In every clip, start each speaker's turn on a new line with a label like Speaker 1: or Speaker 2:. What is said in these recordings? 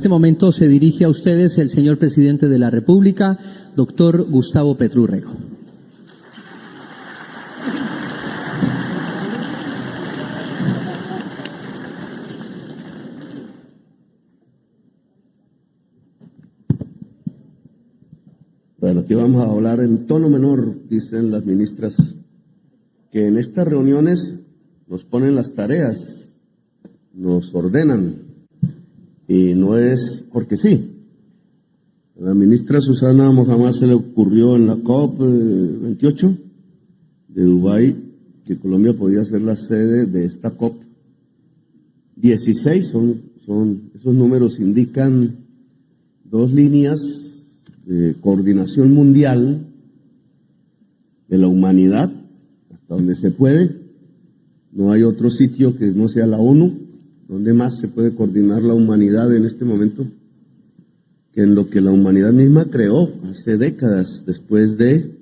Speaker 1: este momento se dirige a ustedes el señor presidente de la República, doctor Gustavo Petro Urrego.
Speaker 2: Bueno, aquí vamos a hablar en tono menor, dicen las ministras, que en estas reuniones nos ponen las tareas, nos ordenan, y no es porque sí. A la ministra Susana Mohamed se le ocurrió en la COP28 de Dubái que Colombia podía ser la sede de esta COP16, esos números indican 2 líneas de coordinación mundial de la humanidad, hasta donde se puede. No hay otro sitio que no sea la ONU, donde más se puede coordinar la humanidad en este momento, que en lo que la humanidad misma creó hace décadas, después de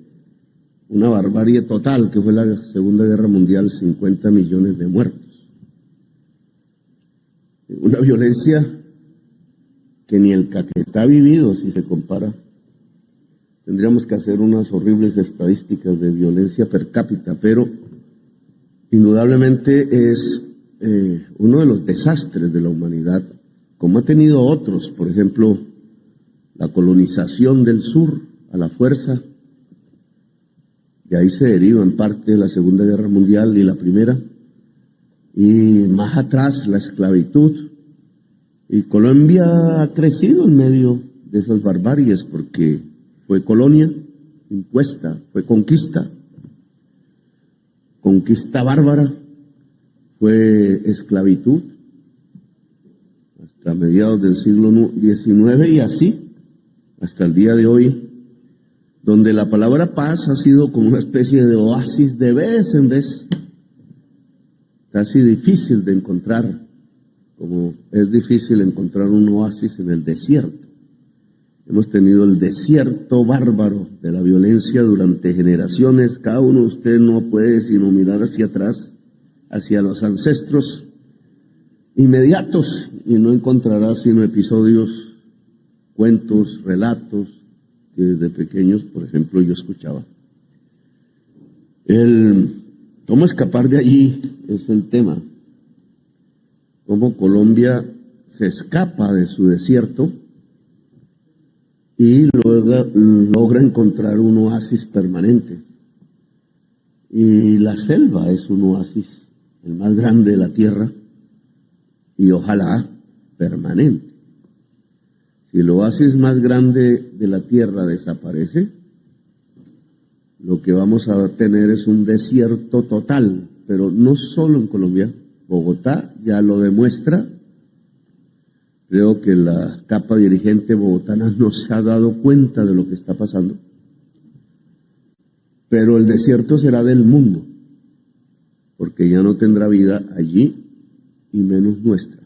Speaker 2: una barbarie total, que fue la Segunda Guerra Mundial, 50 millones de muertos. Una violencia que ni el Caquetá ha vivido, si se compara. Tendríamos que hacer unas horribles estadísticas de violencia per cápita, pero indudablemente es uno de los desastres de la humanidad, como ha tenido otros, por ejemplo, la colonización del sur a la fuerza, y ahí se deriva en parte la Segunda Guerra Mundial y la Primera, y más atrás la esclavitud, y Colombia ha crecido en medio de esas barbaries porque fue colonia impuesta, fue conquista bárbara, fue esclavitud hasta mediados del siglo XIX y así hasta el día de hoy, donde la palabra paz ha sido como una especie de oasis de vez en vez, casi difícil de encontrar, como es difícil encontrar un oasis en el desierto. Hemos tenido el desierto bárbaro de la violencia durante generaciones. Cada uno de ustedes no puede sino mirar hacia atrás, hacia los ancestros inmediatos, y no encontrará sino episodios, cuentos, relatos que desde pequeños, por ejemplo, yo escuchaba. ¿Cómo escapar de allí? Es el tema. Cómo Colombia se escapa de su desierto y luego logra encontrar un oasis permanente. Y la selva es un oasis, el más grande de la tierra, y ojalá permanente. Si el oasis más grande de la tierra desaparece, lo que vamos a tener es un desierto total, pero no solo en Colombia. Bogotá ya lo demuestra. Creo que la capa dirigente bogotana no se ha dado cuenta de lo que está pasando. Pero el desierto será del mundo, porque ya no tendrá vida allí y menos nuestra.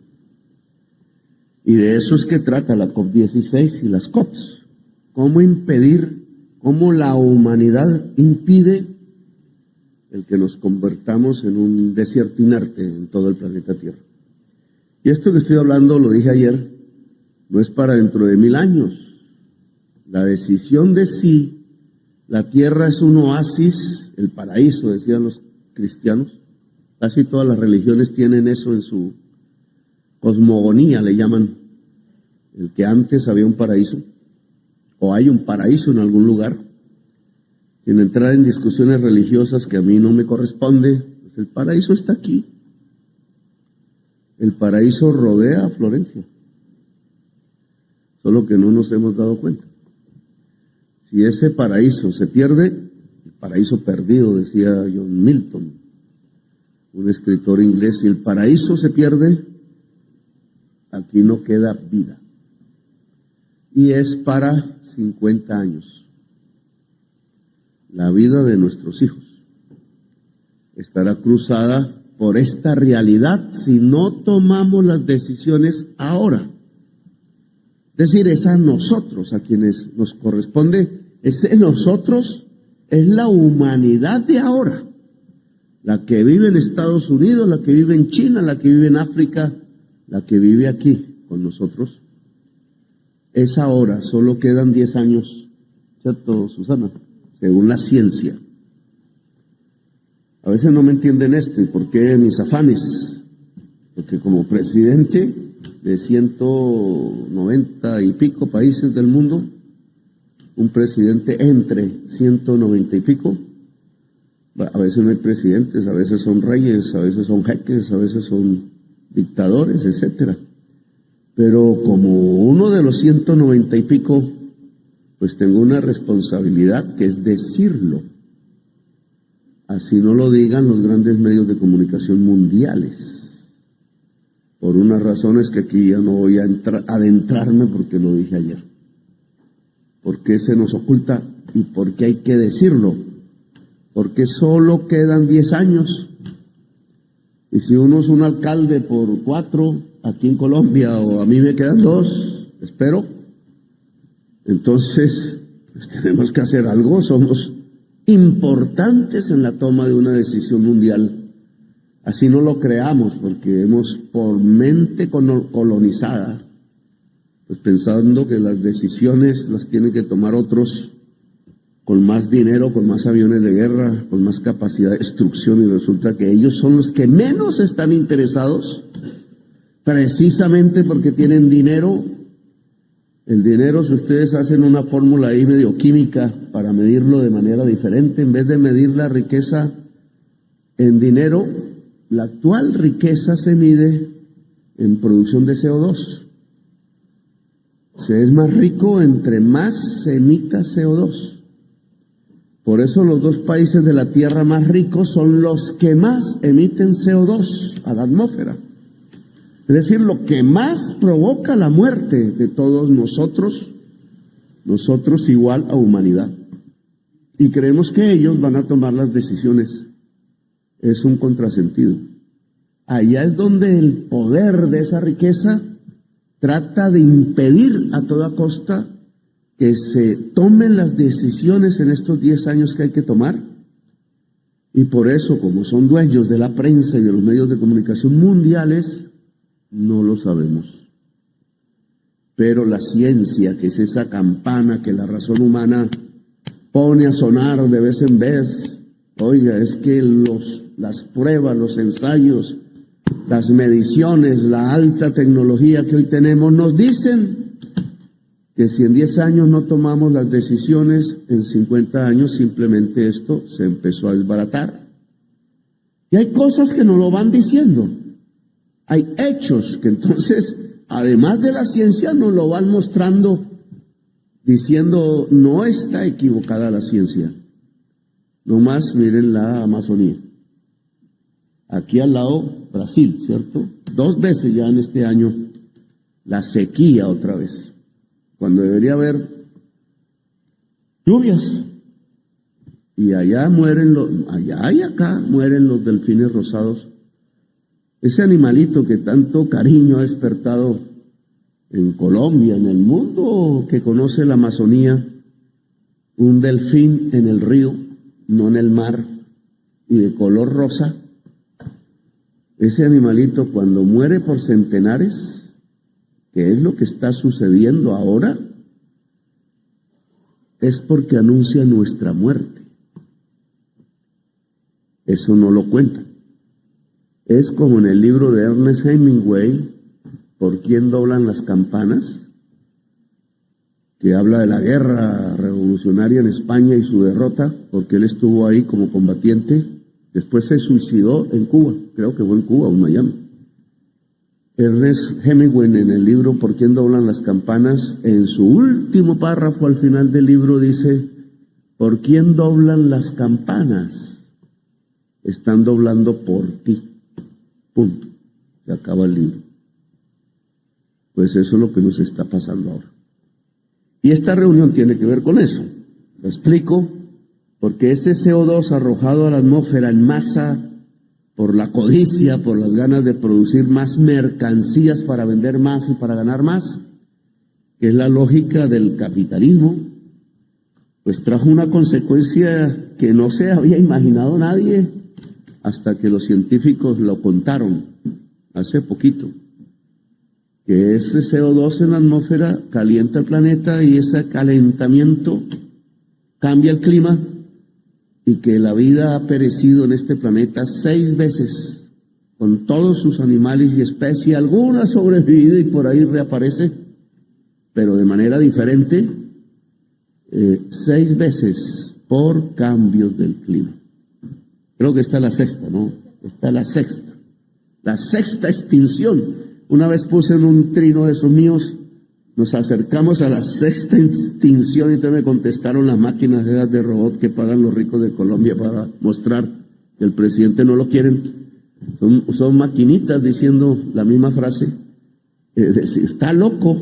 Speaker 2: Y de eso es que trata la COP16 y las COPs. Cómo impedir, cómo la humanidad impide el que nos convertamos en un desierto inerte en todo el planeta Tierra. Y esto que estoy hablando, lo dije ayer, no es para dentro de 1000 años. La decisión de sí, la tierra es un oasis, el paraíso, decían los cristianos. Casi todas las religiones tienen eso en su cosmogonía, le llaman, el que antes había un paraíso, o hay un paraíso en algún lugar, sin entrar en discusiones religiosas que a mí no me corresponde. Pues el paraíso está aquí. El paraíso rodea a Florencia, solo que no nos hemos dado cuenta. Si ese paraíso se pierde, el paraíso perdido, decía John Milton, un escritor inglés, si el paraíso se pierde, aquí no queda vida. Y es para 50 años. La vida de nuestros hijos estará cruzada por esta realidad si no tomamos las decisiones ahora. Es decir, es a nosotros a quienes nos corresponde. Ese nosotros es la humanidad de ahora, la que vive en Estados Unidos, la que vive en China, la que vive en África, la que vive aquí con nosotros. es ahora, solo quedan 10 años, ¿cierto, Susana? Según la ciencia. A veces no me entienden esto, ¿y por qué mis afanes? Porque como presidente de 190 y pico países del mundo, un presidente entre 190 y pico, a veces no hay presidentes, a veces son reyes, a veces son jeques, a veces son dictadores, etcétera. Pero como uno de los 190 y pico, pues tengo una responsabilidad que es decirlo. Así no lo digan los grandes medios de comunicación mundiales. Por unas razones que aquí ya no voy a adentrarme porque lo dije ayer. ¿Por qué se nos oculta y por qué hay que decirlo? Porque solo quedan 10 años. Y si uno es un alcalde por 4 aquí en Colombia, o a mí me quedan 2, espero, entonces pues tenemos que hacer algo. Somos importantes en la toma de una decisión mundial. Así no lo creamos, porque hemos, por mente colonizada, pues pensando que las decisiones las tienen que tomar otros con más dinero, con más aviones de guerra, con más capacidad de destrucción, y resulta que ellos son los que menos están interesados, precisamente porque tienen dinero. El dinero, si ustedes hacen una fórmula ahí medio química para medirlo de manera diferente, en vez de medir la riqueza en dinero, la actual riqueza se mide en producción de CO2. Se es más rico entre más se emita CO2. Por eso los 2 países de la Tierra más ricos son los que más emiten CO2 a la atmósfera. Es decir, lo que más provoca la muerte de todos nosotros igual a humanidad. Y creemos que ellos van a tomar las decisiones. Es un contrasentido. Allá es donde el poder de esa riqueza trata de impedir a toda costa que se tomen las decisiones en estos 10 años que hay que tomar. Y por eso, como son dueños de la prensa y de los medios de comunicación mundiales, no lo sabemos. Pero la ciencia, que es esa campana que la razón humana pone a sonar de vez en vez, oiga, es que las pruebas, los ensayos, las mediciones, la alta tecnología que hoy tenemos nos dicen que si en 10 años no tomamos las decisiones, en 50 años simplemente esto se empezó a desbaratar. Y hay cosas que nos lo van diciendo. Hay hechos que entonces, además de la ciencia, nos lo van mostrando, diciendo, no está equivocada la ciencia. Nomás miren la Amazonía. Aquí al lado, Brasil, ¿cierto? 2 veces ya en este año, la sequía otra vez, cuando debería haber lluvias. Y allá allá y acá mueren los delfines rosados. Ese animalito que tanto cariño ha despertado en Colombia, en el mundo que conoce la Amazonía, un delfín en el río, no en el mar, y de color rosa. Ese animalito, cuando muere por centenares, que es lo que está sucediendo ahora, es porque anuncia nuestra muerte. Eso no lo cuentan. Es como en el libro de Ernest Hemingway, ¿Por quién doblan las campanas?, que habla de la guerra revolucionaria en España y su derrota, porque él estuvo ahí como combatiente. Después se suicidó en Cuba, creo que fue en Cuba o en Miami. Ernest Hemingway, en el libro ¿Por quién doblan las campanas?, en su último párrafo al final del libro dice: ¿por quién doblan las campanas? Están doblando por ti. Punto. Se acaba el libro. Pues eso es lo que nos está pasando ahora. Y esta reunión tiene que ver con eso. Lo explico, porque ese CO2 arrojado a la atmósfera en masa por la codicia, por las ganas de producir más mercancías para vender más y para ganar más, que es la lógica del capitalismo, pues trajo una consecuencia que no se había imaginado nadie hasta que los científicos lo contaron hace poquito. que ese CO2 en la atmósfera calienta el planeta y ese calentamiento cambia el clima y que la vida ha perecido en este planeta 6 veces con todos sus animales y especies. Alguna ha sobrevivido y por ahí reaparece, pero de manera diferente, 6 veces por cambios del clima. Creo que esta es la sexta, ¿no? Esta es la sexta extinción. Una vez puse en un trino de esos míos, nos acercamos a la sexta extinción y entonces me contestaron las máquinas de robot que pagan los ricos de Colombia para mostrar que el presidente no lo quieren. Son maquinitas diciendo la misma frase. Está loco.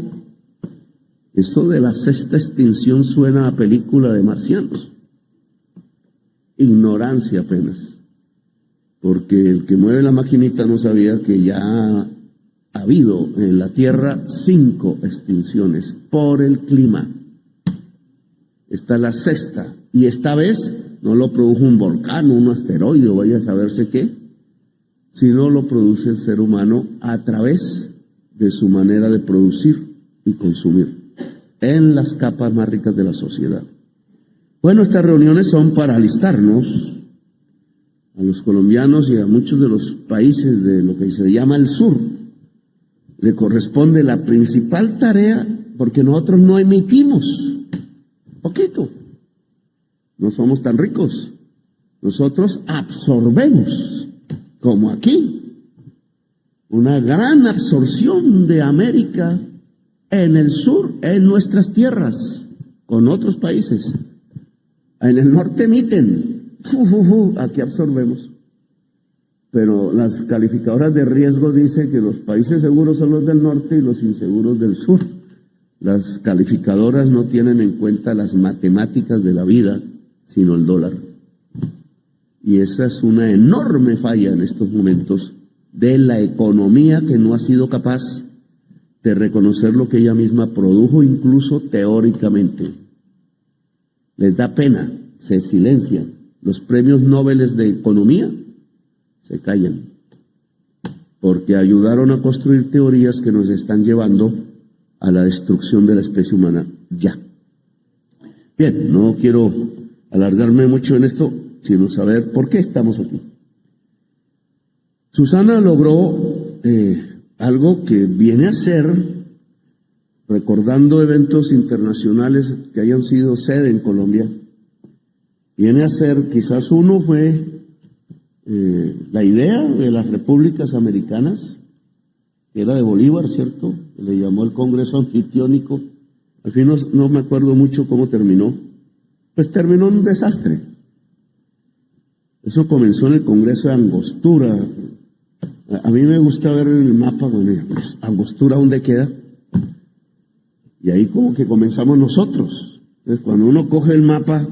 Speaker 2: Eso de la sexta extinción suena a película de marcianos. Ignorancia apenas. Porque el que mueve la maquinita no sabía que ya ha habido en la Tierra 5 extinciones por el clima. Esta es la sexta. Y esta vez no lo produjo un volcán, un asteroide o vaya a saberse qué, sino lo produce el ser humano a través de su manera de producir y consumir en las capas más ricas de la sociedad. Bueno, estas reuniones son para alistarnos a los colombianos y a muchos de los países de lo que se llama el sur. Le corresponde la principal tarea, porque nosotros no emitimos, poquito, no somos tan ricos, nosotros absorbemos, como aquí, una gran absorción de América en el sur, en nuestras tierras, con otros países. En el norte emiten, aquí absorbemos. Pero las calificadoras de riesgo dicen que los países seguros son los del norte y los inseguros del sur. Las calificadoras no tienen en cuenta las matemáticas de la vida, sino el dólar. Y esa es una enorme falla en estos momentos de la economía, que no ha sido capaz de reconocer lo que ella misma produjo, incluso teóricamente. Les da pena, se silencian. Los premios Nobel de economía se callan, porque ayudaron a construir teorías que nos están llevando a la destrucción de la especie humana ya. Bien, no quiero alargarme mucho en esto, sino saber por qué estamos aquí. Susana logró algo que viene a ser, recordando eventos internacionales que hayan sido sede en Colombia, viene a ser, quizás uno fue la idea de las repúblicas americanas, que era de Bolívar, ¿cierto? Le llamó el Congreso Anfitriónico. Al fin no me acuerdo mucho cómo terminó. Pues terminó en un desastre. Eso comenzó en el Congreso de Angostura. A mí me gusta ver en el mapa, bueno, pues, Angostura, ¿dónde queda? Y ahí como que comenzamos nosotros. Entonces, cuando uno coge el mapa,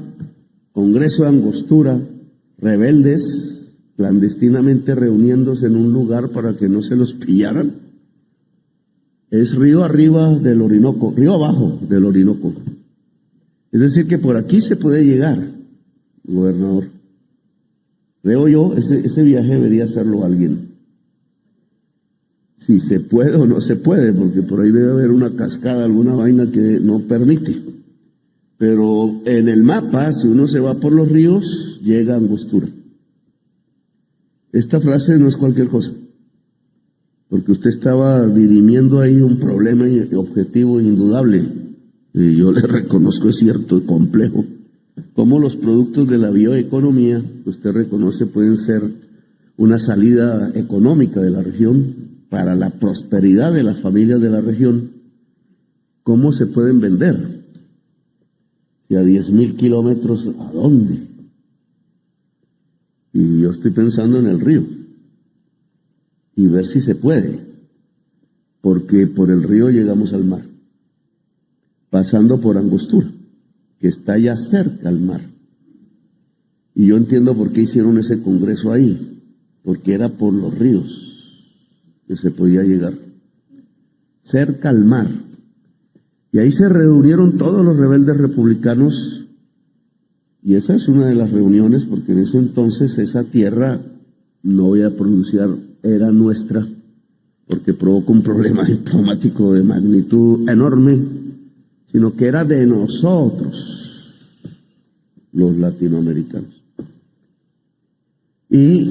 Speaker 2: Congreso de Angostura, rebeldes, clandestinamente reuniéndose en un lugar para que no se los pillaran, es río arriba del Orinoco, río abajo del Orinoco. Es decir, que por aquí se puede llegar, gobernador. Creo yo, ese viaje debería hacerlo alguien. Si se puede o no se puede, porque por ahí debe haber una cascada, alguna vaina que no permite. Pero en el mapa, si uno se va por los ríos, llega a Angostura. Esta frase no es cualquier cosa, porque usted estaba dirimiendo ahí un problema objetivo indudable, y yo le reconozco, es cierto y complejo, cómo los productos de la bioeconomía, que usted reconoce, pueden ser una salida económica de la región para la prosperidad de las familias de la región. ¿Cómo se pueden vender? Y a 10.000 kilómetros, ¿a dónde? Y yo estoy pensando en el río y ver si se puede, porque por el río llegamos al mar, pasando por Angostura, que está ya cerca al mar. Y yo entiendo por qué hicieron ese congreso ahí, porque era por los ríos que se podía llegar, cerca al mar. Y ahí se reunieron todos los rebeldes republicanos, y esa es una de las reuniones, porque en ese entonces esa tierra, no voy a pronunciar, era nuestra, porque provoca un problema diplomático de magnitud enorme, sino que era de nosotros, los latinoamericanos. Y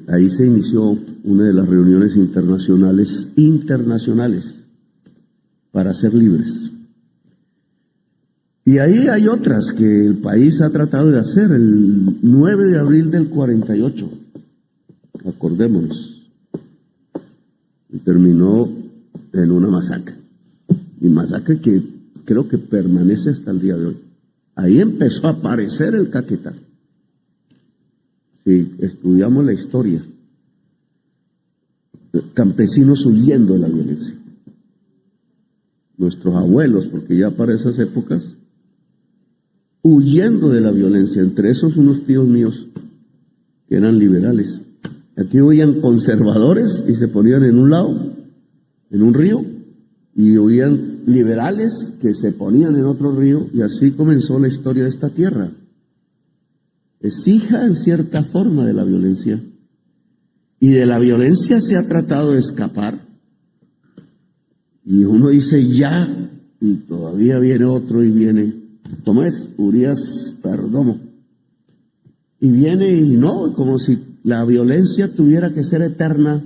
Speaker 2: ahí se inició una de las reuniones internacionales para ser libres. Y ahí hay otras que el país ha tratado de hacer. El 9 de abril del 48, acordémonos, y terminó en una masacre. Y masacre que creo que permanece hasta el día de hoy. Ahí empezó a aparecer el Caquetá. Si estudiamos la historia, campesinos huyendo de la violencia. Nuestros abuelos, porque ya para esas épocas, huyendo de la violencia, entre esos unos tíos míos que eran liberales. Aquí huían conservadores y se ponían en un lado, en un río, y huían liberales que se ponían en otro río, y así comenzó la historia de esta tierra. Es hija en cierta forma de la violencia, y de la violencia se ha tratado de escapar, y uno dice ya, y todavía viene otro y viene, ¿cómo es? Urias Perdomo, y viene y no, como si la violencia tuviera que ser eterna,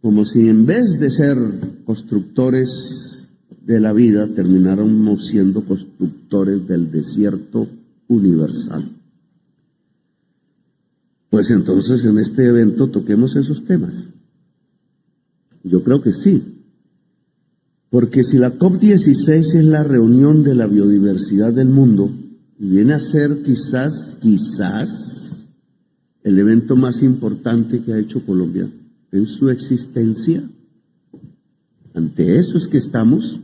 Speaker 2: como si en vez de ser constructores de la vida, termináramos siendo constructores del desierto universal. Pues entonces en este evento toquemos esos temas. Yo creo que sí. Porque si la COP16 es la reunión de la biodiversidad del mundo, y viene a ser quizás el evento más importante que ha hecho Colombia en su existencia, ante eso es que estamos,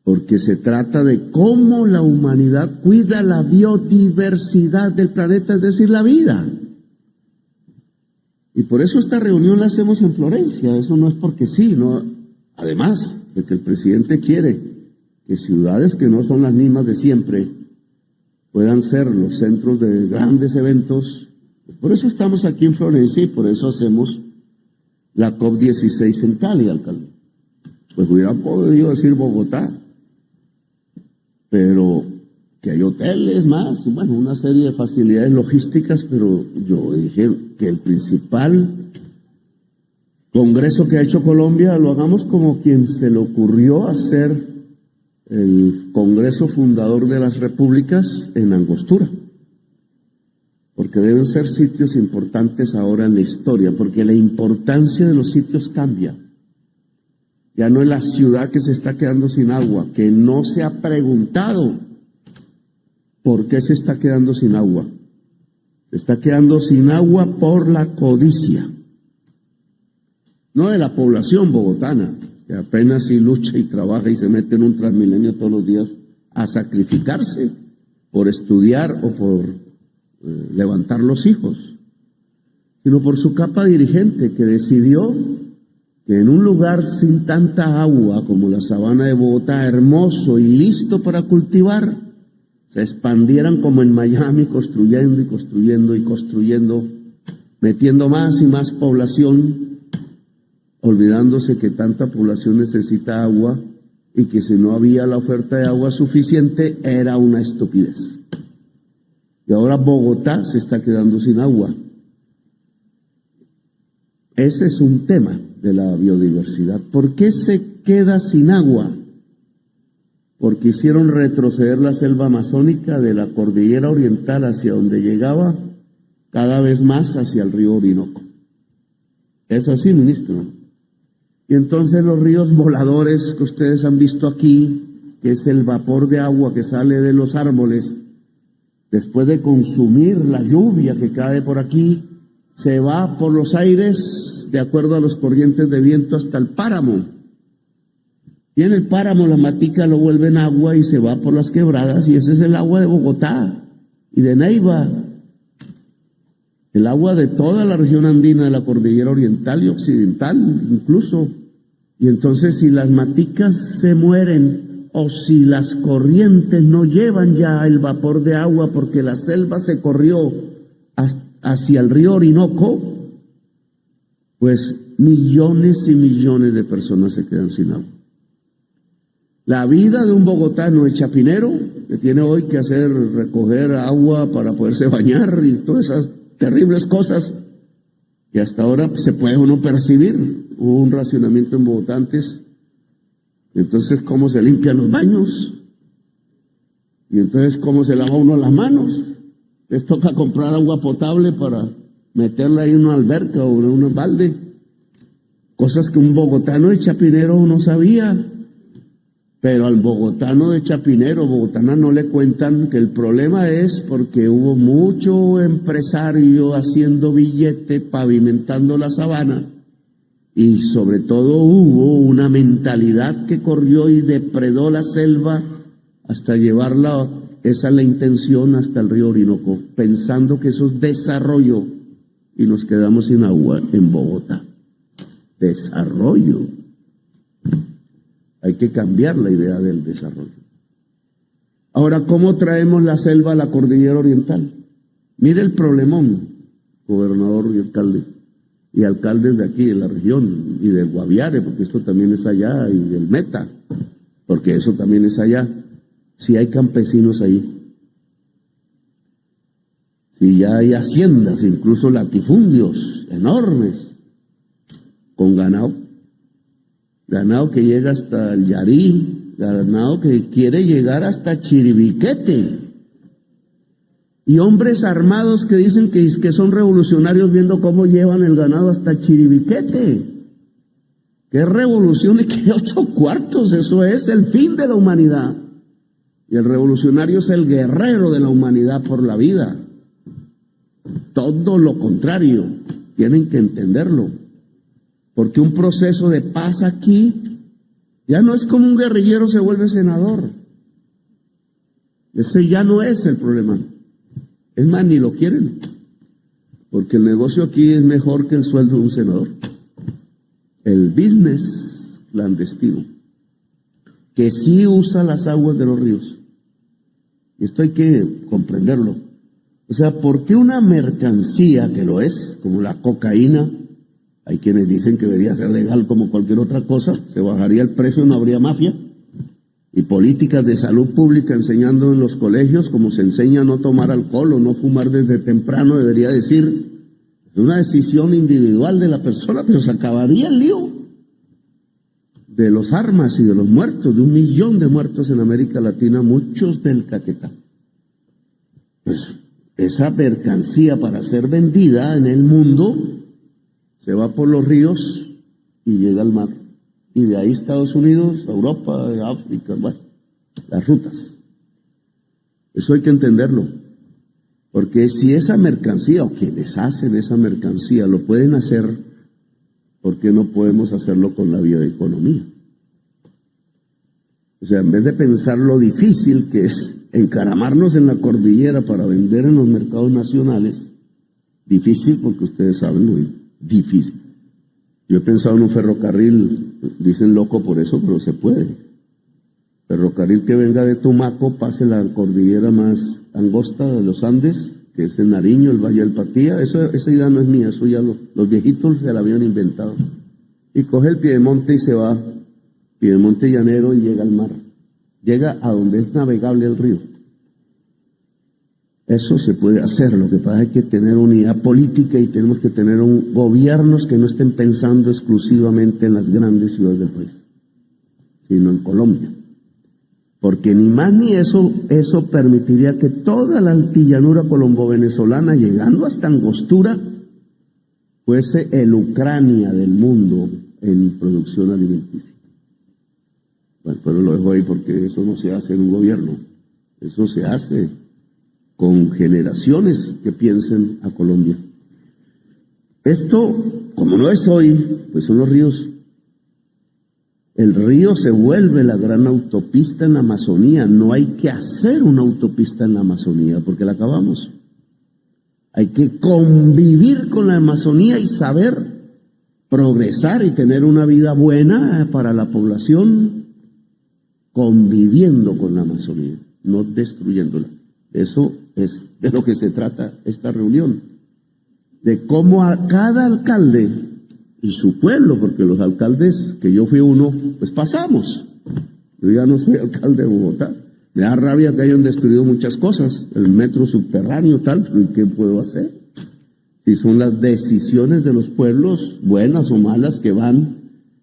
Speaker 2: porque se trata de cómo la humanidad cuida la biodiversidad del planeta, es decir, la vida. Y por eso esta reunión la hacemos en Florencia, eso no es porque sí, no. Además de que el presidente quiere que ciudades que no son las mismas de siempre puedan ser los centros de grandes eventos. Por eso estamos aquí en Florencia y por eso hacemos la COP16 en Cali, alcalde. Pues hubiera podido decir Bogotá, pero que hay hoteles más, bueno, una serie de facilidades logísticas, pero yo dije que el principal congreso que ha hecho Colombia lo hagamos como quien se le ocurrió hacer el Congreso Fundador de las Repúblicas en Angostura, porque deben ser sitios importantes ahora en la historia, porque la importancia de los sitios cambia. Ya no es la ciudad que se está quedando sin agua, que no se ha preguntado por qué se está quedando sin agua. Se está quedando sin agua por la codicia. No de la población bogotana, que apenas si lucha y trabaja y se mete en un Transmilenio todos los días a sacrificarse por estudiar o por levantar los hijos, sino por su capa dirigente que decidió que en un lugar sin tanta agua como la sabana de Bogotá, hermoso y listo para cultivar, se expandieran como en Miami, construyendo y construyendo y construyendo, metiendo más y más población, olvidándose que tanta población necesita agua y que si no había la oferta de agua suficiente era una estupidez. Y ahora Bogotá se está quedando sin agua. Ese es un tema de la biodiversidad. ¿Por qué se queda sin agua? Porque hicieron retroceder la selva amazónica de la cordillera oriental hacia donde llegaba, cada vez más hacia el río Orinoco. Es así, ministro. Y entonces los ríos voladores que ustedes han visto aquí, que es el vapor de agua que sale de los árboles, después de consumir la lluvia que cae por aquí, se va por los aires, de acuerdo a los corrientes de viento, hasta el páramo. Y en el páramo la matica lo vuelve en agua y se va por las quebradas, y ese es el agua de Bogotá y de Neiva, el agua de toda la región andina, de la cordillera oriental y occidental incluso. Y entonces si las maticas se mueren o si las corrientes no llevan ya el vapor de agua porque la selva se corrió hacia el río Orinoco, pues millones y millones de personas se quedan sin agua. La vida de un bogotano, el chapinero, que tiene hoy que recoger agua para poderse bañar y todas esas terribles cosas que hasta ahora se puede uno percibir. Hubo un racionamiento en Bogotá antes. Entonces, ¿cómo se limpian los baños? Y entonces, ¿cómo se lava uno las manos? Les toca comprar agua potable para meterla ahí en una alberca o en un balde. Cosas que un bogotano de chapinero no sabía. Pero al bogotano de chapinero, bogotana, no le cuentan que el problema es porque hubo mucho empresario haciendo billete, pavimentando la sabana, y sobre todo hubo una mentalidad que corrió y depredó la selva hasta llevarla, esa es la intención, hasta el río Orinoco, pensando que eso es desarrollo, y nos quedamos sin agua en Bogotá. Desarrollo. Hay que cambiar la idea del desarrollo. Ahora, ¿cómo traemos la selva a la cordillera oriental? Mire el problemón, gobernador y alcalde, y alcaldes de aquí, de la región, y del Guaviare, porque esto también es allá, y del Meta, porque eso también es allá. Si hay campesinos ahí, si ya hay haciendas, incluso latifundios enormes, con ganado que llega hasta el Yarí, ganado que quiere llegar hasta Chiribiquete, y hombres armados que dicen que son revolucionarios viendo cómo llevan el ganado hasta Chiribiquete. ¿Qué revolución y qué 8 cuartos? Eso es el fin de la humanidad. Y el revolucionario es el guerrero de la humanidad por la vida. Todo lo contrario, tienen que entenderlo. Porque un proceso de paz aquí ya no es como un guerrillero se vuelve senador. Ese ya no es el problema. Es más, ni lo quieren. Porque el negocio aquí es mejor que el sueldo de un senador. El business clandestino, que sí usa las aguas de los ríos. Y esto hay que comprenderlo. O sea, ¿por qué una mercancía que lo es, como la cocaína? Hay quienes dicen que debería ser legal como cualquier otra cosa, se bajaría el precio, no habría mafia. Y políticas de salud pública enseñando en los colegios, como se enseña a no tomar alcohol o no fumar desde temprano, debería decir, es una decisión individual de la persona, pero se acabaría el lío de los armas y de los muertos, de 1 millón de muertos en América Latina, muchos del Caquetá. Pues esa mercancía para ser vendida en el mundo se va por los ríos y llega al mar. Y de ahí Estados Unidos, Europa, África, bueno, las rutas. Eso hay que entenderlo. Porque si esa mercancía, o quienes hacen esa mercancía, lo pueden hacer, ¿por qué no podemos hacerlo con la bioeconomía? O sea, en vez de pensar lo difícil que es encaramarnos en la cordillera para vender en los mercados nacionales, difícil porque ustedes saben muy difícil. Yo he pensado en un ferrocarril, dicen loco por eso, pero se puede. Ferrocarril que venga de Tumaco, pase la cordillera más angosta de los Andes, que es el Nariño, el Valle del Patía. Esa idea no es mía, eso ya los viejitos se la habían inventado. Y coge el Piedemonte y se va, Piedemonte llanero, y llega al mar. Llega a donde es navegable el río. Eso se puede hacer, lo que pasa es que tener unidad política y tenemos que tener gobiernos que no estén pensando exclusivamente en las grandes ciudades del país, sino en Colombia. Porque ni más ni eso permitiría que toda la altillanura colombo-venezolana, llegando hasta Angostura, fuese el Ucrania del mundo en producción alimenticia. Bueno, pero lo dejo ahí porque eso no se hace en un gobierno, eso se hace con generaciones que piensen a Colombia. Esto, como no es hoy, pues son los ríos. El río se vuelve la gran autopista en la Amazonía. No hay que hacer una autopista en la Amazonía porque la acabamos. Hay que convivir con la Amazonía y saber progresar y tener una vida buena para la población, conviviendo con la Amazonía, no destruyéndola. Eso es de lo que se trata esta reunión, de cómo a cada alcalde y su pueblo, porque los alcaldes, que yo fui uno, pues pasamos. Yo ya no soy alcalde de Bogotá. Me da rabia que hayan destruido muchas cosas, el metro subterráneo, tal, pero ¿qué puedo hacer? Si son las decisiones de los pueblos, buenas o malas, que van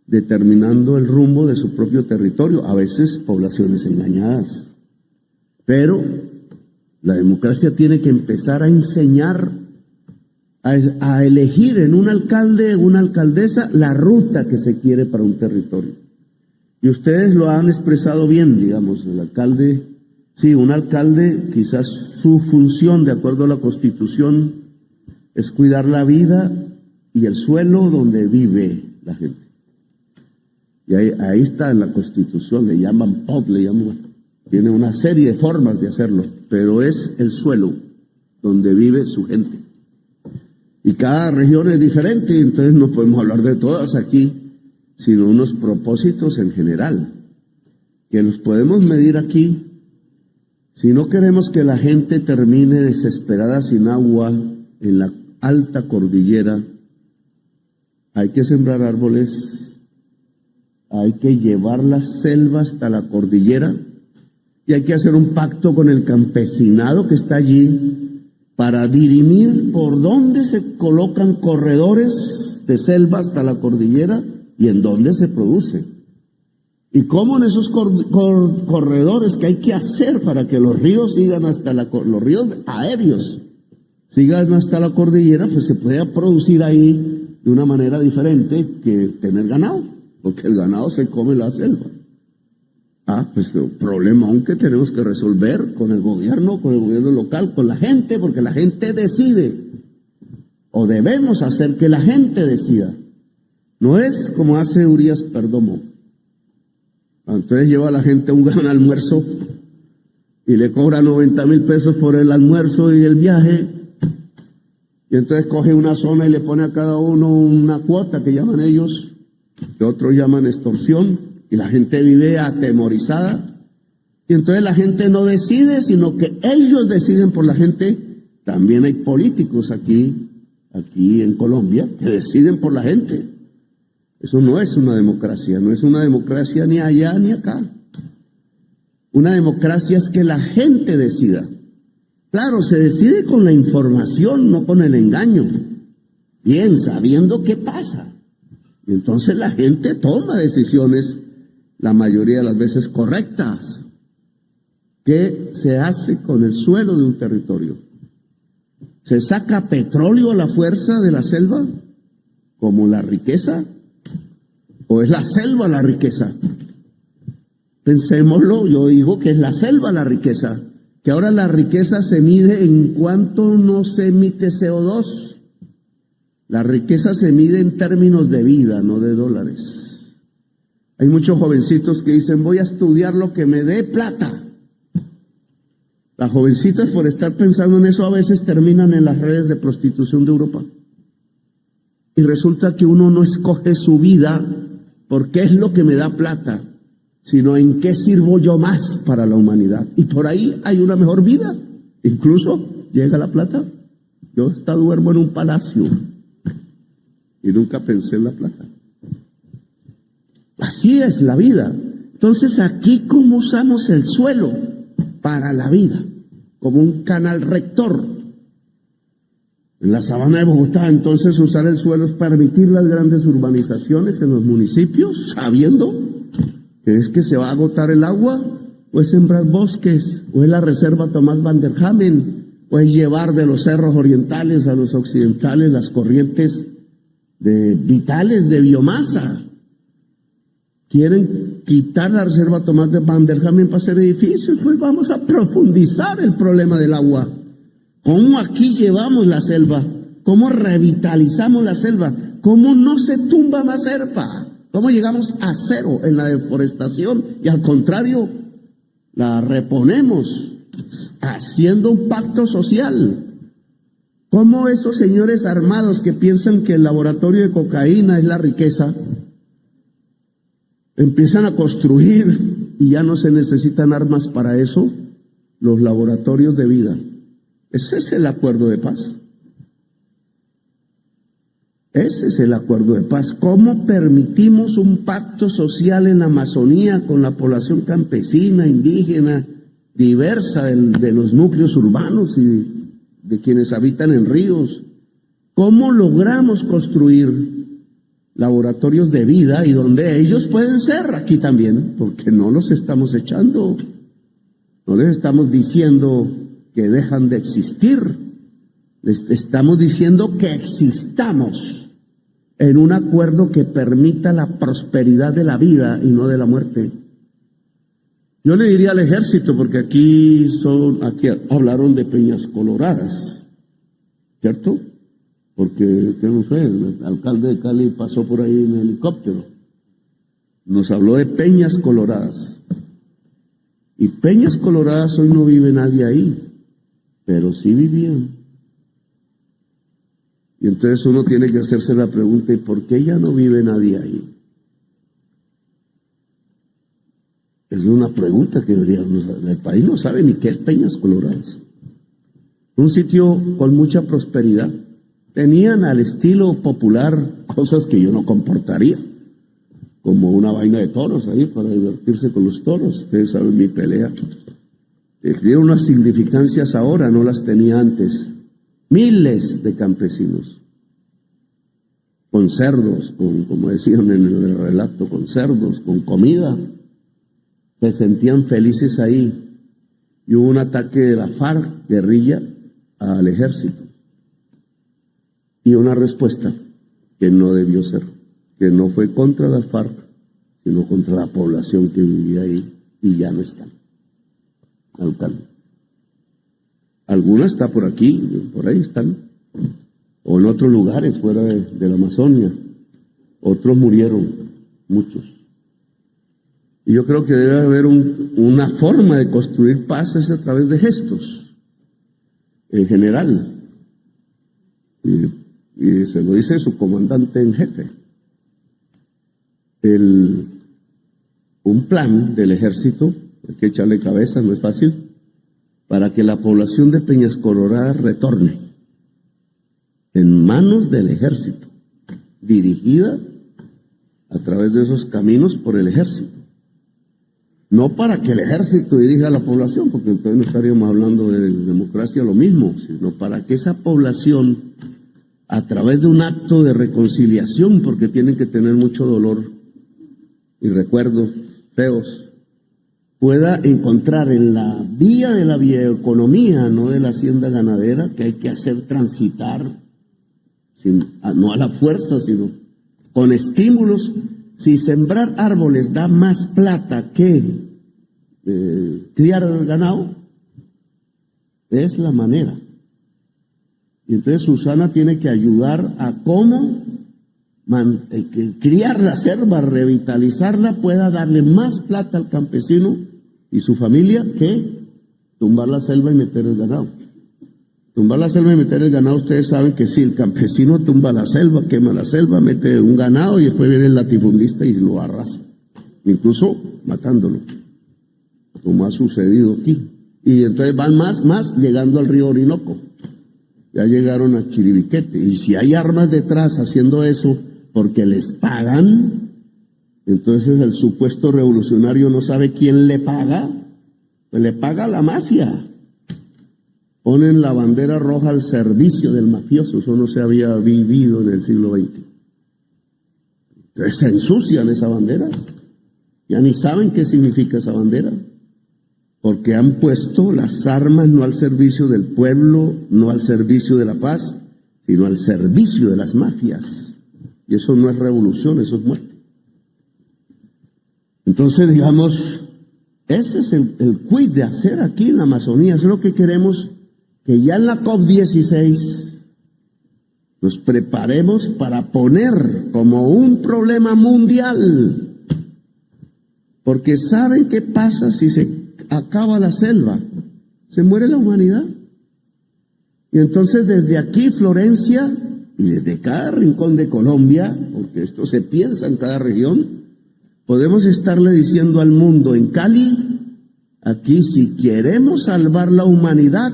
Speaker 2: determinando el rumbo de su propio territorio, a veces poblaciones engañadas. Pero la democracia tiene que empezar a enseñar, a elegir en un alcalde, una alcaldesa, la ruta que se quiere para un territorio. Y ustedes lo han expresado bien, digamos, el alcalde, sí, un alcalde, quizás su función, de acuerdo a la Constitución, es cuidar la vida y el suelo donde vive la gente. Y ahí está en la Constitución, le llaman POD, tiene una serie de formas de hacerlo, pero es el suelo donde vive su gente. Y cada región es diferente, entonces no podemos hablar de todas aquí, sino unos propósitos en general, que los podemos medir aquí. Si no queremos que la gente termine desesperada sin agua en la alta cordillera, hay que sembrar árboles, hay que llevar la selva hasta la cordillera y hay que hacer un pacto con el campesinado que está allí para dirimir por dónde se colocan corredores de selva hasta la cordillera y en dónde se produce. Y cómo en esos corredores que hay que hacer para que los ríos sigan hasta los ríos aéreos sigan hasta la cordillera, pues se puede producir ahí de una manera diferente que tener ganado, porque el ganado se come la selva. Pues un problema aún que tenemos que resolver con el gobierno local, con la gente, porque la gente decide, o debemos hacer que la gente decida. No es como hace Urias Perdomo. Entonces lleva a la gente a un gran almuerzo y le cobra 90,000 pesos por el almuerzo y el viaje. Y entonces coge una zona y le pone a cada uno una cuota que llaman ellos, que otros llaman extorsión, y la gente vive atemorizada. Y entonces la gente no decide, sino que ellos deciden por la gente. También hay políticos aquí en Colombia que deciden por la gente. Eso no es una democracia, no es una democracia ni allá ni acá. Una democracia es que la gente decida. Claro, se decide con la información, no con el engaño. Bien, sabiendo qué pasa. Y entonces la gente toma decisiones, la mayoría de las veces correctas. ¿Qué se hace con el suelo de un territorio? ¿Se saca petróleo a la fuerza de la selva como la riqueza? ¿O es la selva la riqueza? Pensémoslo, yo digo que es la selva la riqueza, que ahora la riqueza se mide en cuánto no se emite CO2. La riqueza se mide en términos de vida, no de dólares. Hay muchos jovencitos que dicen, voy a estudiar lo que me dé plata. Las jovencitas, por estar pensando en eso, a veces terminan en las redes de prostitución de Europa. Y resulta que uno no escoge su vida porque es lo que me da plata, sino en qué sirvo yo más para la humanidad. Y por ahí hay una mejor vida. Incluso llega la plata. Yo hasta duermo en un palacio y nunca pensé en la plata. Así es la vida. Entonces aquí, ¿cómo usamos el suelo para la vida? Como un canal rector. En la sabana de Bogotá, entonces, usar el suelo es permitir las grandes urbanizaciones en los municipios, sabiendo que es que se va a agotar el agua, o es sembrar bosques, o es la reserva Tomás Van der Hamen, o es llevar de los cerros orientales a los occidentales las corrientes vitales de biomasa. Quieren quitar la reserva Tomás de Van der Hamen para hacer edificios, pues vamos a profundizar el problema del agua. ¿Cómo aquí llevamos la selva? ¿Cómo revitalizamos la selva? ¿Cómo no se tumba más selva? ¿Cómo llegamos a cero en la deforestación? Y al contrario, la reponemos haciendo un pacto social. ¿Cómo esos señores armados que piensan que el laboratorio de cocaína es la riqueza, empiezan a construir y ya no se necesitan armas para eso, los laboratorios de vida? Ese es el acuerdo de paz. Ese es el acuerdo de paz. ¿Cómo permitimos un pacto social en la Amazonía con la población campesina, indígena, diversa de los núcleos urbanos y de quienes habitan en ríos? ¿Cómo logramos construir laboratorios de vida y donde ellos pueden ser aquí también? Porque no los estamos echando, no les estamos diciendo que dejan de existir, les estamos diciendo que existamos en un acuerdo que permita la prosperidad de la vida y no de la muerte. Yo le diría al ejército, porque aquí hablaron de Peñas Coloradas, ¿cierto? Porque, ¿qué no fue? El alcalde de Cali pasó por ahí en helicóptero. Nos habló de Peñas Coloradas. Y Peñas Coloradas hoy no vive nadie ahí, pero sí vivían. Y entonces uno tiene que hacerse la pregunta, ¿y por qué ya no vive nadie ahí? Es una pregunta que deberíamos saber. El país no sabe ni qué es Peñas Coloradas. Un sitio con mucha prosperidad. Tenían al estilo popular cosas que yo no comportaría, como una vaina de toros ahí para divertirse con los toros. Ustedes saben mi pelea. Dieron unas significancias ahora, no las tenía antes. Miles de campesinos, con cerdos, como decían en el relato, con cerdos, con comida, se sentían felices ahí. Y hubo un ataque de la FARC, guerrilla, al ejército. Y una respuesta que no debió ser, que no fue contra la FARC, sino contra la población que vivía ahí, y ya no están. Alcalde. Alguna está por aquí, por ahí están, o en otros lugares fuera de la Amazonia. Otros murieron, muchos. Y yo creo que debe haber una forma de construir paz a través de gestos, en general. Y se lo dice su comandante en jefe. Un plan del ejército, hay que echarle cabeza, no es fácil, para que la población de Peñas Coloradas retorne en manos del ejército, dirigida a través de esos caminos por el ejército. No para que el ejército dirija a la población, porque entonces no estaríamos hablando de democracia lo mismo, sino para que esa población, a través de un acto de reconciliación, porque tienen que tener mucho dolor y recuerdos feos, pueda encontrar en la vía de la bioeconomía, no de la hacienda ganadera, que hay que hacer transitar, no a la fuerza, sino con estímulos. Si sembrar árboles da más plata que criar ganado, es la manera. Y entonces Susana tiene que ayudar a cómo criar la selva, revitalizarla, pueda darle más plata al campesino y su familia que tumbar la selva y meter el ganado. Tumbar la selva y meter el ganado, ustedes saben que si el campesino tumba la selva, quema la selva, mete un ganado y después viene el latifundista y lo arrasa, incluso matándolo, como ha sucedido aquí. Y entonces van más llegando al río Orinoco. Ya llegaron a Chiribiquete. Y si hay armas detrás haciendo eso porque les pagan, entonces el supuesto revolucionario no sabe quién le paga, pues le paga la mafia. Ponen la bandera roja al servicio del mafioso. Eso no se había vivido en el siglo XX. Entonces se ensucian esa bandera. Ya ni saben qué significa esa bandera. Porque han puesto las armas no al servicio del pueblo, no al servicio de la paz, sino al servicio de las mafias. Y eso no es revolución, eso es muerte. Entonces, digamos, ese es el quid de hacer aquí en la Amazonía. Es lo que queremos, que ya en la COP16 nos preparemos para poner como un problema mundial. Porque ¿saben qué pasa si se acaba la selva? Se muere la humanidad. Y entonces desde aquí, Florencia, y desde cada rincón de Colombia, porque esto se piensa en cada región, podemos estarle diciendo al mundo, en Cali, aquí si queremos salvar la humanidad,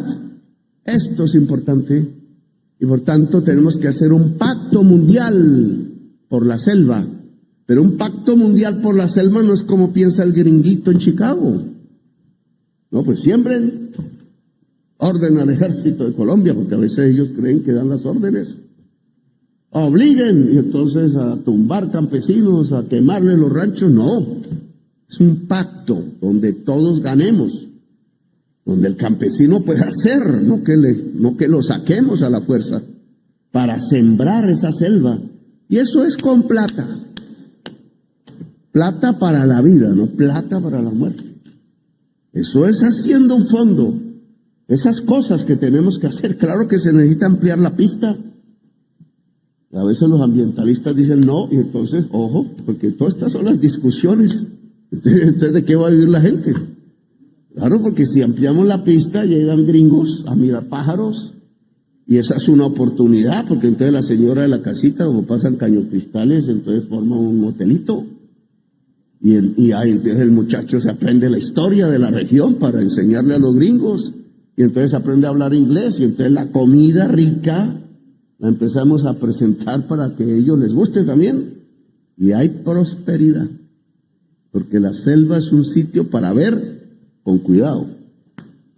Speaker 2: esto es importante, y por tanto tenemos que hacer un pacto pacto mundial por la selva. Pero un pacto mundial por la selva no es como piensa el gringuito en Chicago. No, pues siembren, orden al ejército de Colombia, porque a veces ellos creen que dan las órdenes. Obliguen, y entonces a tumbar campesinos, a quemarle los ranchos. No, es un pacto donde todos ganemos, donde el campesino pueda hacer, no que lo saquemos a la fuerza, para sembrar esa selva. Y eso es con plata. Plata para la vida, no plata para la muerte. Eso es haciendo un fondo. Esas cosas que tenemos que hacer. Claro que se necesita ampliar la pista. A veces los ambientalistas dicen no, y entonces, ojo, porque todas estas son las discusiones. Entonces, ¿de qué va a vivir la gente? Claro, porque si ampliamos la pista, llegan gringos a mirar pájaros, y esa es una oportunidad, porque entonces la señora de la casita, como pasan cañocristales, entonces forma un hotelito. Y ahí entonces el muchacho se aprende la historia de la región para enseñarle a los gringos, y entonces aprende a hablar inglés, y entonces la comida rica la empezamos a presentar para que a ellos les guste también, y hay prosperidad, porque la selva es un sitio para ver con cuidado,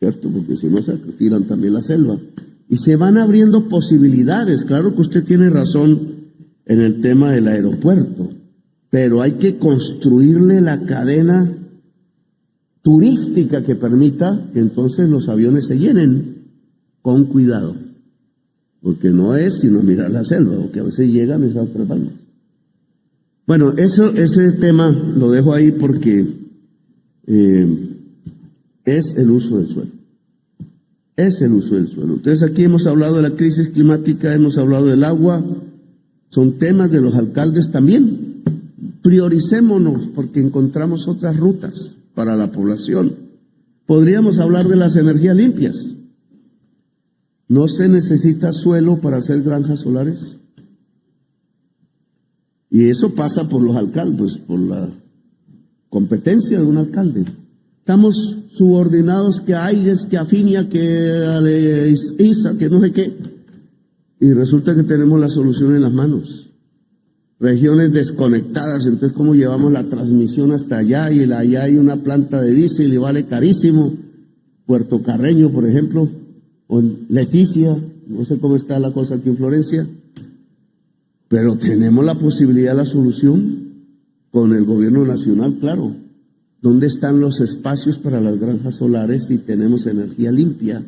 Speaker 2: ¿cierto? Porque si no se tiran también la selva, y se van abriendo posibilidades. Claro que usted tiene razón en el tema del aeropuerto, pero hay que construirle la cadena turística que permita que entonces los aviones se llenen con cuidado. Porque no es sino mirar la selva, porque a veces llegan esas otras vainas. Bueno, ese tema lo dejo ahí porque es el uso del suelo. Es el uso del suelo. Entonces aquí hemos hablado de la crisis climática, hemos hablado del agua, son temas de los alcaldes también. Prioricémonos porque encontramos otras rutas para la población. Podríamos hablar de las energías limpias. ¿No se necesita suelo para hacer granjas solares? Y eso pasa por los alcaldes, por la competencia de un alcalde. Estamos subordinados que a Aires, que a Finia, que a ISA, que no sé qué. Y resulta que tenemos la solución en las manos. Regiones desconectadas, entonces ¿cómo llevamos la transmisión hasta allá? Y allá hay una planta de diésel y vale carísimo. Puerto Carreño, por ejemplo, o en Leticia, no sé cómo está la cosa aquí en Florencia, pero tenemos la posibilidad, la solución con el gobierno nacional, claro. ¿Dónde están los espacios para las granjas solares si tenemos energía limpia?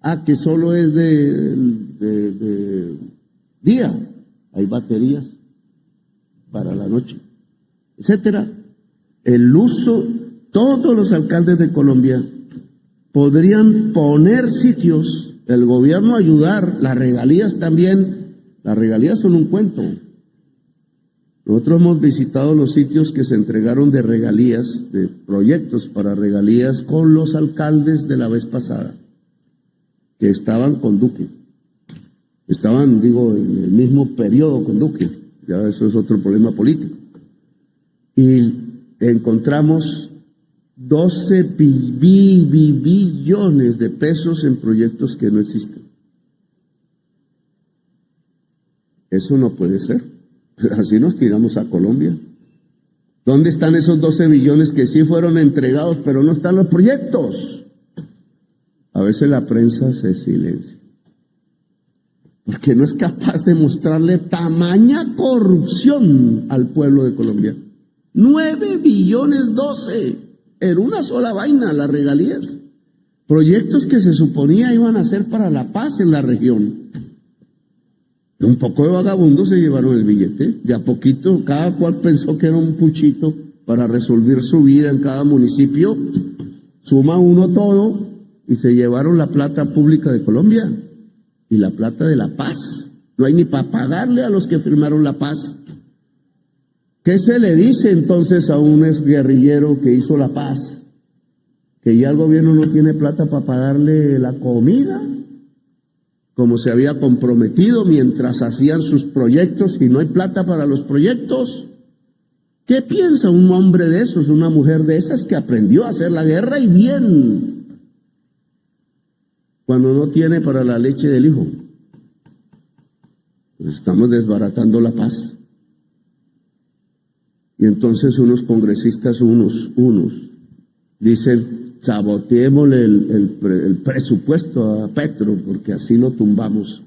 Speaker 2: Ah, que solo es de día, hay baterías para la noche, etcétera. El uso, todos los alcaldes de Colombia podrían poner sitios, el gobierno ayudar, las regalías también. Las regalías son un cuento. Nosotros hemos visitado los sitios que se entregaron de regalías, de proyectos para regalías con los alcaldes de la vez pasada, que estaban con Duque. Estaban, digo, en el mismo periodo con Duque. Ya eso es otro problema político. Y encontramos 12 billones de pesos en proyectos que no existen. Eso no puede ser. Así nos tiramos a Colombia. ¿Dónde están esos 12 billones que sí fueron entregados, pero no están los proyectos? A veces la prensa se silencia, porque no es capaz de mostrarle tamaña corrupción al pueblo de Colombia. 9 billones 12 en una sola vaina, las regalías. Proyectos que se suponía iban a ser para la paz en la región. Un poco de vagabundos se llevaron el billete. De a poquito, cada cual pensó que era un puchito para resolver su vida en cada municipio. Suma uno todo y se llevaron la plata pública de Colombia y la plata de la paz. No hay ni para pagarle a los que firmaron la paz. ¿Qué se le dice entonces a un exguerrillero que hizo la paz? Que ya el gobierno no tiene plata para pagarle la comida, como se había comprometido mientras hacían sus proyectos, y no hay plata para los proyectos. ¿Qué piensa un hombre de esos, una mujer de esas que aprendió a hacer la guerra y bien, cuando no tiene para la leche del hijo? Pues estamos desbaratando la paz. Y entonces unos congresistas, unos dicen, saboteémosle el presupuesto a Petro porque así lo tumbamos.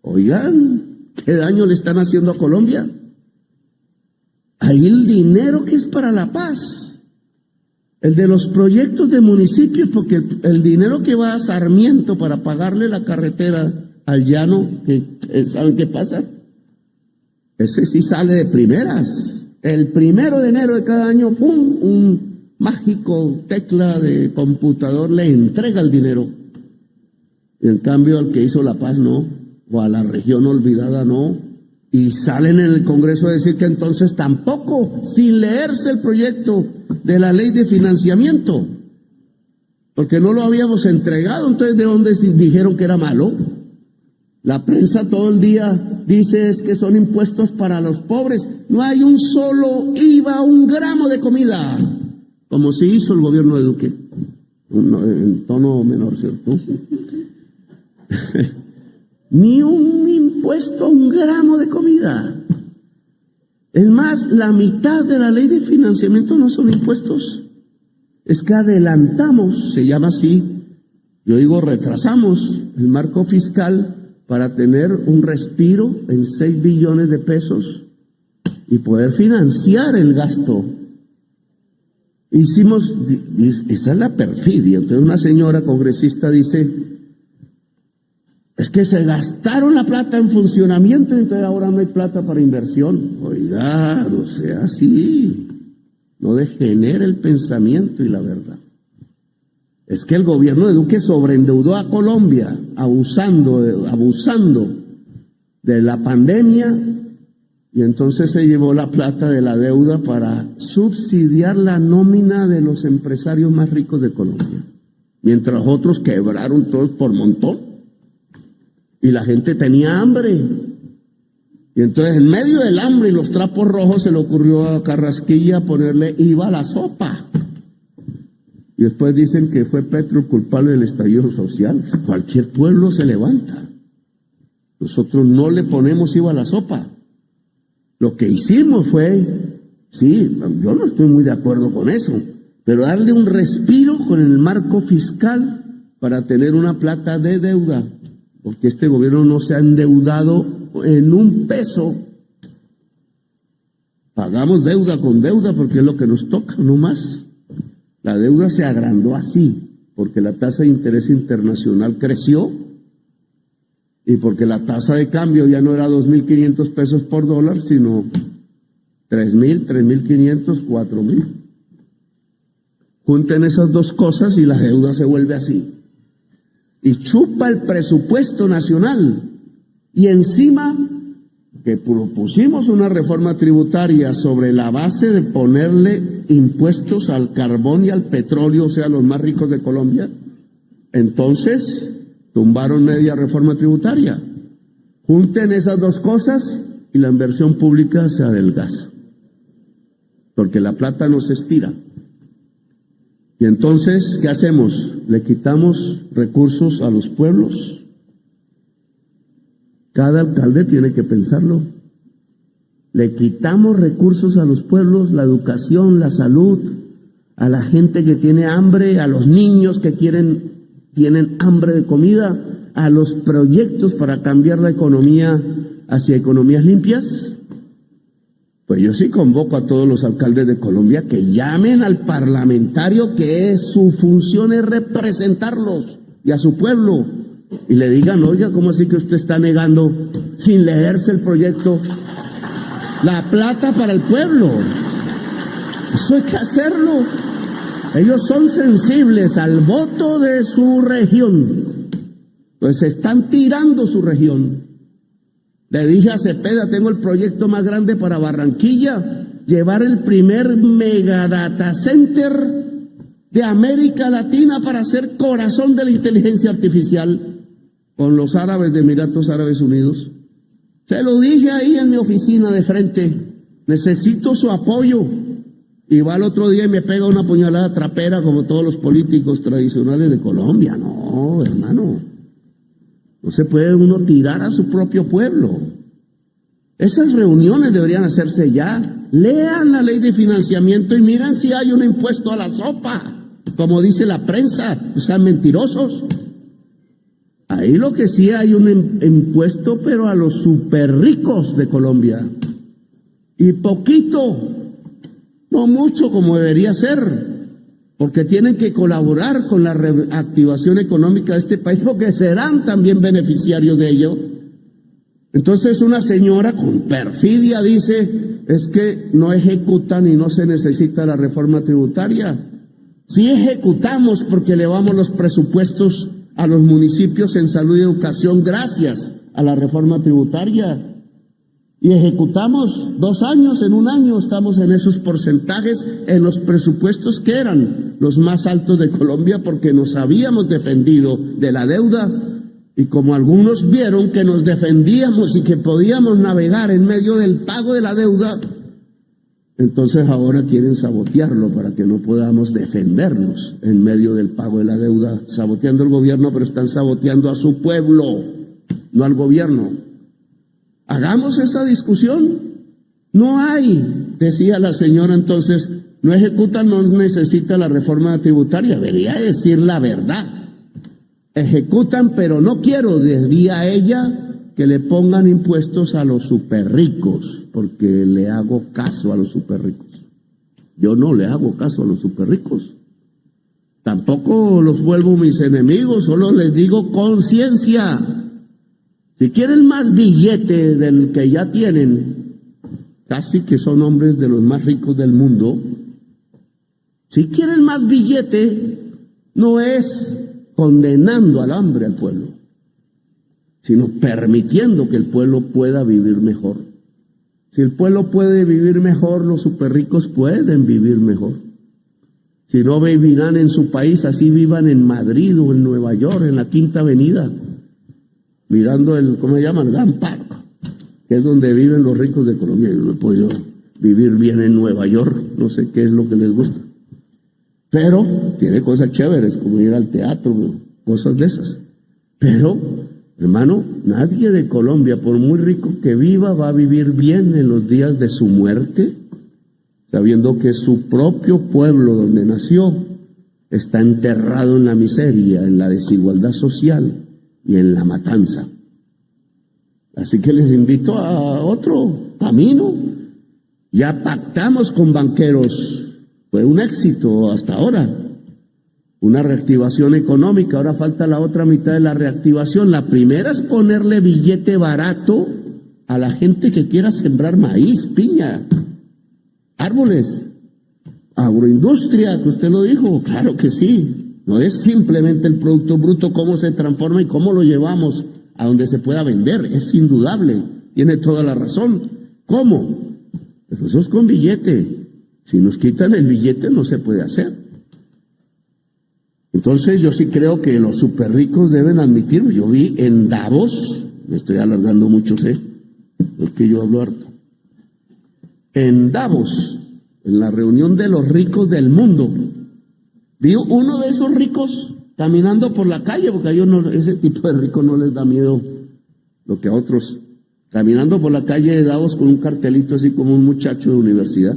Speaker 2: Oigan, ¿qué daño le están haciendo a Colombia? Ahí el dinero que es para la paz, el de los proyectos de municipios, porque el dinero que va a Sarmiento para pagarle la carretera al llano, ¿saben qué pasa? Ese sí sale de primeras. El 1 de enero de cada año, ¡pum!, un mágico tecla de computador le entrega el dinero. Y en cambio al que hizo la paz no, o a la región olvidada no. Y salen en el Congreso a decir que entonces tampoco, sin leerse el proyecto de la ley de financiamiento, porque no lo habíamos entregado. Entonces, ¿de dónde dijeron que era malo? La prensa todo el día dice es que son impuestos para los pobres. No hay un solo IVA, un gramo de comida, como se hizo el gobierno de Duque, en tono menor, ¿cierto? Ni un impuesto, un gramo de comida. Es más, la mitad de la ley de financiamiento no son impuestos. Es que adelantamos, se llama así, yo digo retrasamos el marco fiscal para tener un respiro en 6 billones de pesos y poder financiar el gasto. Hicimos, esa es la perfidia. Entonces una señora congresista dice, es que se gastaron la plata en funcionamiento y entonces ahora no hay plata para inversión. Oiga, no sea así, no degenere el pensamiento y la verdad. Es que el gobierno de Duque sobreendeudó a Colombia, abusando de la pandemia, y entonces se llevó la plata de la deuda para subsidiar la nómina de los empresarios más ricos de Colombia, mientras otros quebraron todos por montón y la gente tenía hambre. Y entonces en medio del hambre y los trapos rojos se le ocurrió a Carrasquilla ponerle IVA a la sopa. Y después dicen que fue Petro culpable del estallido social. Cualquier pueblo se levanta. Nosotros no le ponemos IVA a la sopa. Lo que hicimos fue, sí, yo no estoy muy de acuerdo con eso, pero darle un respiro con el marco fiscal para tener una plata de deuda, porque este gobierno no se ha endeudado en un peso. Pagamos deuda con deuda porque es lo que nos toca, no más. La deuda se agrandó así, porque la tasa de interés internacional creció y porque la tasa de cambio ya no era 2.500 pesos por dólar, sino 3.000, 3.500, 4.000. Junten esas dos cosas y la deuda se vuelve así. Y chupa el presupuesto nacional. Y encima que propusimos una reforma tributaria sobre la base de ponerle impuestos al carbón y al petróleo, o sea, los más ricos de Colombia, entonces tumbaron media reforma tributaria. Junten esas dos cosas y la inversión pública se adelgaza, porque la plata no se estira. Y entonces, ¿qué hacemos? ¿Le quitamos recursos a los pueblos? Cada alcalde tiene que pensarlo. Le quitamos recursos a los pueblos, la educación, la salud, a la gente que tiene hambre, a los niños que tienen hambre de comida, a los proyectos para cambiar la economía hacia economías limpias. Pues yo sí convoco a todos los alcaldes de Colombia que llamen al parlamentario, que su función es representarlos, y a su pueblo, y le digan, oiga, ¿cómo así que usted está negando, sin leerse el proyecto, la plata para el pueblo? Eso hay que hacerlo. Ellos son sensibles al voto de su región, pues están tirando su región. Le dije a Cepeda, tengo el proyecto más grande para Barranquilla, llevar el primer mega data center de América Latina para ser corazón de la inteligencia artificial con los árabes de Emiratos Árabes Unidos. Se lo dije ahí en mi oficina de frente, necesito su apoyo. Y va el otro día y me pega una puñalada trapera como todos los políticos tradicionales de Colombia. No, hermano. No se puede uno tirar a su propio pueblo. Esas reuniones deberían hacerse ya. Lean la ley de financiamiento y miren si hay un impuesto a la sopa, como dice la prensa, o sea, mentirosos. Ahí lo que sí hay un impuesto, pero a los super ricos de Colombia. Y poquito, no mucho como debería ser, porque tienen que colaborar con la reactivación económica de este país, porque serán también beneficiarios de ello. Entonces una señora con perfidia dice, es que no ejecutan y no se necesita la reforma tributaria. Sí ejecutamos porque elevamos los presupuestos a los municipios en salud y educación gracias a la reforma tributaria. Y ejecutamos 2 años, en 1 año estamos en esos porcentajes en los presupuestos que eran los más altos de Colombia porque nos habíamos defendido de la deuda. Y como algunos vieron que nos defendíamos y que podíamos navegar en medio del pago de la deuda, entonces ahora quieren sabotearlo para que no podamos defendernos en medio del pago de la deuda, saboteando el gobierno, pero están saboteando a su pueblo, no al gobierno. Hagamos esa discusión. No hay, decía la señora entonces, no ejecutan, no necesita la reforma tributaria. Debería decir la verdad. Ejecutan, pero no quiero, diría ella, que le pongan impuestos a los superricos, porque le hago caso a los superricos. Yo no le hago caso a los superricos. Tampoco los vuelvo mis enemigos, solo les digo conciencia. Si quieren más billete del que ya tienen, casi que son hombres de los más ricos del mundo, si quieren más billete, no es condenando al hambre al pueblo, sino permitiendo que el pueblo pueda vivir mejor. Si el pueblo puede vivir mejor, los superricos pueden vivir mejor. Si no vivirán en su país, así vivan en Madrid o en Nueva York, en la Quinta Avenida, mirando el, ¿cómo se llama? El Grand Park, que es donde viven los ricos de Colombia. Yo no he podido vivir bien en Nueva York, no sé qué es lo que les gusta. Pero tiene cosas chéveres, como ir al teatro, cosas de esas. Pero, hermano, nadie de Colombia, por muy rico que viva, va a vivir bien en los días de su muerte, sabiendo que su propio pueblo donde nació está enterrado en la miseria, en la desigualdad social y en la matanza. Así que les invito a otro camino. Ya pactamos con banqueros. Fue un éxito hasta ahora, una reactivación económica. Ahora falta la otra mitad de la reactivación. La primera es ponerle billete barato a la gente que quiera sembrar maíz, piña, árboles, agroindustria, que usted lo dijo. Claro que sí, no es simplemente el producto bruto, cómo se transforma y cómo lo llevamos a donde se pueda vender. Es indudable, tiene toda la razón. ¿Cómo? Pero eso es con billete. Si nos quitan el billete no se puede hacer. Entonces yo sí creo que los super ricos deben admitir. Yo vi en Davos, me estoy alargando mucho, sé, es que yo hablo harto. En Davos, en la reunión de los ricos del mundo, vi uno de esos ricos caminando por la calle, porque a ellos no, ese tipo de ricos no les da miedo lo que a otros, caminando por la calle de Davos con un cartelito así como un muchacho de universidad.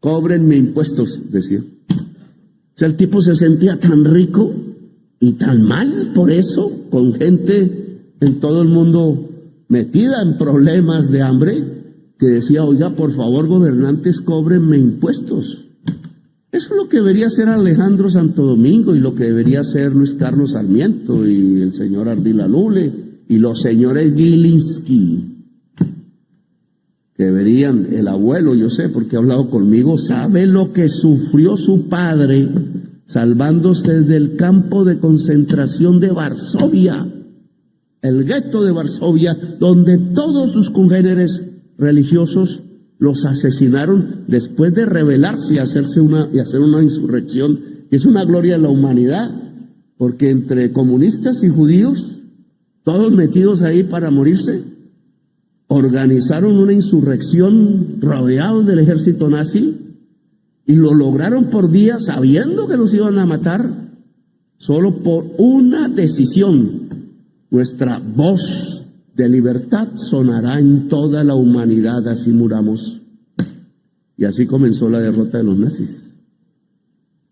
Speaker 2: Cóbrenme impuestos, decía. O sea, el tipo se sentía tan rico y tan mal por eso, con gente en todo el mundo metida en problemas de hambre, que decía, oiga, por favor, gobernantes, cóbrenme impuestos. Eso es lo que debería hacer Alejandro Santo Domingo y lo que debería hacer Luis Carlos Sarmiento y el señor Ardila Lule y los señores Gilinski. Que deberían, el abuelo, yo sé porque ha hablado conmigo, sabe lo que sufrió su padre salvándose del campo de concentración de Varsovia, el gueto de Varsovia, donde todos sus congéneres religiosos los asesinaron después de rebelarse y hacer una insurrección, que es una gloria de la humanidad, porque entre comunistas y judíos, todos metidos ahí para morirse, organizaron una insurrección rodeados del ejército nazi y lo lograron por días sabiendo que los iban a matar, solo por una decisión nuestra voz de libertad sonará en toda la humanidad, así muramos. Y así comenzó la derrota de los nazis.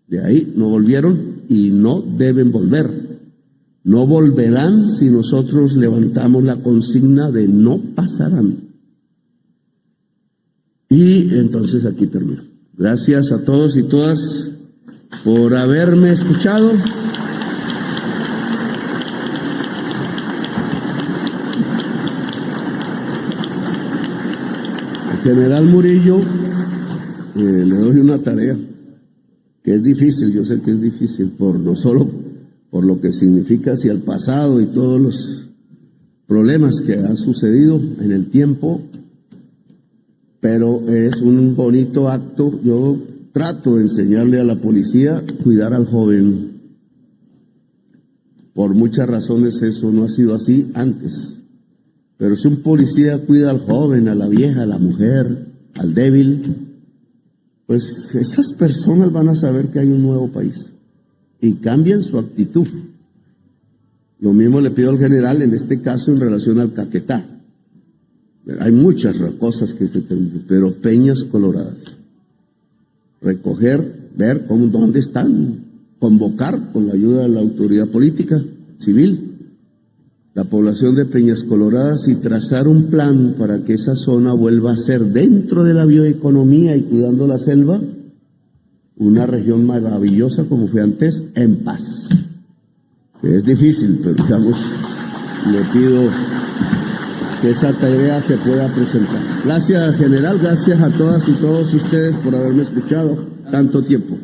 Speaker 2: De ahí no volvieron y no deben volver. No volverán si nosotros levantamos la consigna de no pasarán. Y entonces aquí termino. Gracias a todos y todas por haberme escuchado. Al general Murillo le doy una tarea que es difícil, yo sé que es difícil, no solo por lo que significa hacia el pasado y todos los problemas que han sucedido en el tiempo, pero es un bonito acto. Yo trato de enseñarle a la policía a cuidar al joven. Por muchas razones eso no ha sido así antes, pero si un policía cuida al joven, a la vieja, a la mujer, al débil, pues esas personas van a saber que hay un nuevo país y cambian su actitud. Lo mismo le pido al general en este caso en relación al Caquetá. Hay muchas cosas que se terminan, pero Peñas Coloradas. Recoger, ver dónde están, convocar con la ayuda de la autoridad política, civil, la población de Peñas Coloradas y trazar un plan para que esa zona vuelva a ser, dentro de la bioeconomía y cuidando la selva, una región maravillosa como fue antes, en paz. Es difícil, pero digamos, le pido que esa tarea se pueda presentar. Gracias, general, gracias a todas y todos ustedes por haberme escuchado tanto tiempo.